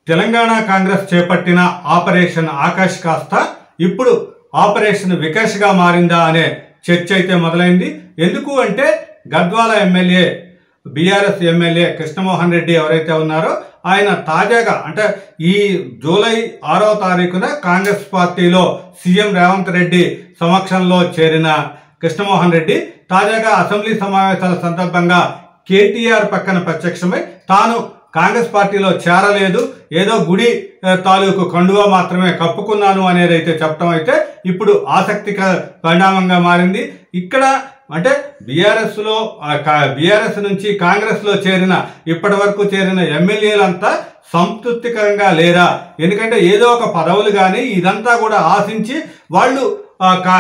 తెలంగాణ కాంగ్రెస్ చేపట్టిన ఆపరేషన్ ఆకాష్ కాస్త ఇప్పుడు ఆపరేషన్ వికాష్ గా మారిందా అనే చర్చ అయితే మొదలైంది. ఎందుకు అంటే Gadwal MLA BRS MLA Krishnamohan Reddy ఎవరైతే ఉన్నారో ఆయన తాజాగా అంటే ఈ జూలై 6వ తారీఖున కాంగ్రెస్ పార్టీలో సీఎం రేవంత్ రెడ్డి సమక్షంలో చేరిన కృష్ణమోహన్ రెడ్డి తాజాగా అసెంబ్లీ సమావేశాల సందర్భంగా కేటీఆర్ పక్కన ప్రత్యక్షమై తాను కాంగ్రెస్ పార్టీలో చేరలేదు, ఏదో గుడి తాలూకు కండువా మాత్రమే కప్పుకున్నాను అనేది అయితే చెప్పడం అయితే ఇప్పుడు ఆసక్తికర పరిణామంగా మారింది. ఇక్కడ అంటే బీఆర్ఎస్ నుంచి కాంగ్రెస్లో చేరిన ఇప్పటి వరకు చేరిన ఎమ్మెల్యేలంతా సంతృప్తికరంగా లేరా? ఎందుకంటే ఏదో ఒక పదవులు కానీ ఇదంతా కూడా ఆశించి వాళ్ళు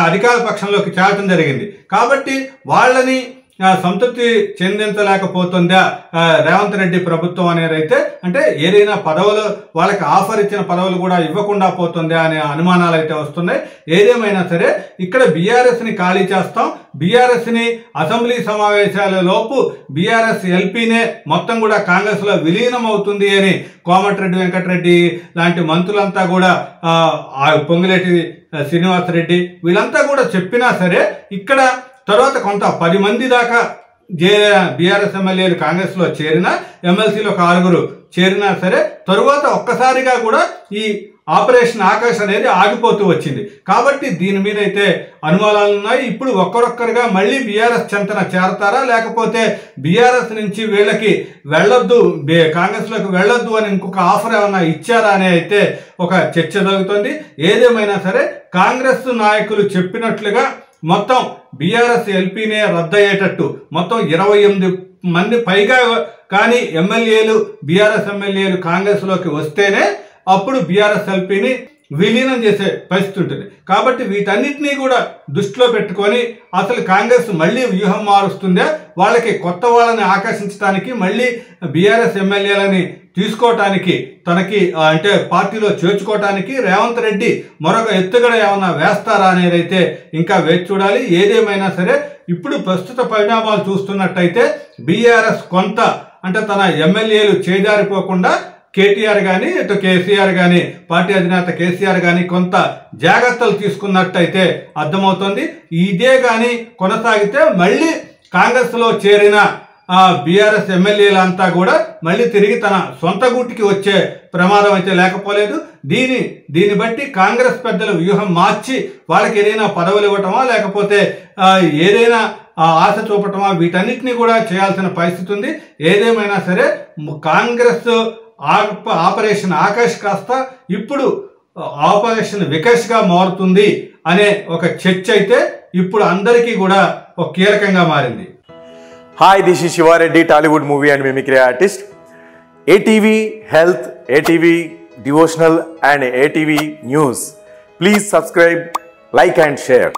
అధికార పక్షంలోకి చేరటం జరిగింది. కాబట్టి వాళ్ళని సంతృప్తి చెందించలేకపోతుందా రేవంత్ రెడ్డి ప్రభుత్వం అనేది అయితే అంటే ఏదైనా పదవులు వాళ్ళకి ఆఫర్ ఇచ్చిన పదవులు కూడా ఇవ్వకుండా పోతుందా అనే అనుమానాలు అయితే వస్తున్నాయి. ఏదేమైనా సరే ఇక్కడ బీఆర్ఎస్ని ఖాళీ చేస్తాం, బీఆర్ఎస్ని అసెంబ్లీ సమావేశాల లోపు బీఆర్ఎస్ ఎల్పీనే మొత్తం కూడా కాంగ్రెస్లో విలీనం అవుతుంది అని కోమటిరెడ్డి వెంకటరెడ్డి లాంటి మంత్రులంతా కూడా పొంగులేటి శ్రీనివాసరెడ్డి వీళ్ళంతా కూడా చెప్పినా సరే ఇక్కడ తర్వాత కొంత 10 మంది దాకా బీఆర్ఎస్ ఎమ్మెల్యేలు కాంగ్రెస్లో చేరిన ఎమ్మెల్సీలో 6 చేరినా సరే తరువాత ఒక్కసారిగా కూడా ఈ ఆపరేషన్ ఆకాష్ అనేది ఆగిపోతూ వచ్చింది. కాబట్టి దీని మీద అయితే అనుమానాలు ఉన్నాయి. ఇప్పుడు ఒక్కరొక్కరుగా మళ్ళీ బీఆర్ఎస్ చెంతన చేరతారా, లేకపోతే బీఆర్ఎస్ నుంచి వీళ్ళకి వెళ్ళొద్దు, కాంగ్రెస్లోకి వెళ్ళొద్దు అని ఇంకొక ఆఫర్ ఏమన్నా ఇచ్చారా అని అయితే ఒక చర్చ జరుగుతుంది. ఏదేమైనా సరే కాంగ్రెస్ నాయకులు చెప్పినట్లుగా మొత్తం బీఆర్ఎస్ ఎల్పీనే రద్దయ్యేటట్టు మొత్తం 28 మంది పైగా కానీ ఎమ్మెల్యేలు బీఆర్ఎస్ ఎమ్మెల్యేలు కాంగ్రెస్లోకి వస్తేనే అప్పుడు బీఆర్ఎస్ ఎల్పీని విలీనం చేసే పరిస్థితి ఉంటుంది. కాబట్టి వీటన్నిటినీ కూడా దృష్టిలో పెట్టుకొని అసలు కాంగ్రెస్ మళ్ళీ వ్యూహం మారుస్తుందా, వాళ్ళకి కొత్త వాళ్ళని ఆకర్షించడానికి మళ్ళీ బీఆర్ఎస్ ఎమ్మెల్యేలని తీసుకోవటానికి తనకి అంటే పార్టీలో చేర్చుకోవటానికి రేవంత్ రెడ్డి మరొక ఎత్తుగడ ఏమన్నా వేస్తారా అనేది అయితే ఇంకా వేచి చూడాలి. ఏదేమైనా సరే ఇప్పుడు ప్రస్తుత పరిణామాలు చూస్తున్నట్టయితే బీఆర్ఎస్ కొంత అంటే తన ఎమ్మెల్యేలు చేజారిపోకుండా కేటీఆర్ కానీ ఇటు కేసీఆర్ కానీ పార్టీ అధినేత కేసీఆర్ కానీ కొంత జాగ్రత్తలు తీసుకున్నట్టయితే అర్థమవుతుంది. ఇదే కానీ కొనసాగితే మళ్ళీ కాంగ్రెస్లో చేరిన బీఆర్ఎస్ ఎమ్మెల్యేలంతా కూడా మళ్ళీ తిరిగి తన సొంత గూటికి వచ్చే ప్రమాదం అయితే లేకపోలేదు. దీన్ని బట్టి కాంగ్రెస్ పెద్దల వ్యూహం మార్చి వాళ్ళకి ఏదైనా పదవులు ఇవ్వటమా లేకపోతే ఏదైనా ఆశ చూపటమా వీటన్నిటినీ కూడా చేయాల్సిన పరిస్థితి ఉంది. ఏదేమైనా సరే కాంగ్రెస్ ఆపరేషన్ ఆకాష్ కాస్త ఇప్పుడు ఆపరేషన్ వికాష్గా మారుతుంది అనే ఒక చర్చ అయితే ఇప్పుడు అందరికీ కూడా ఒక కీలకంగా మారింది. Hi, this is Shiva Reddy, Tollywood movie and mimicry artist. ATV Health, ATV Devotional and ATV News. Please subscribe, like and share.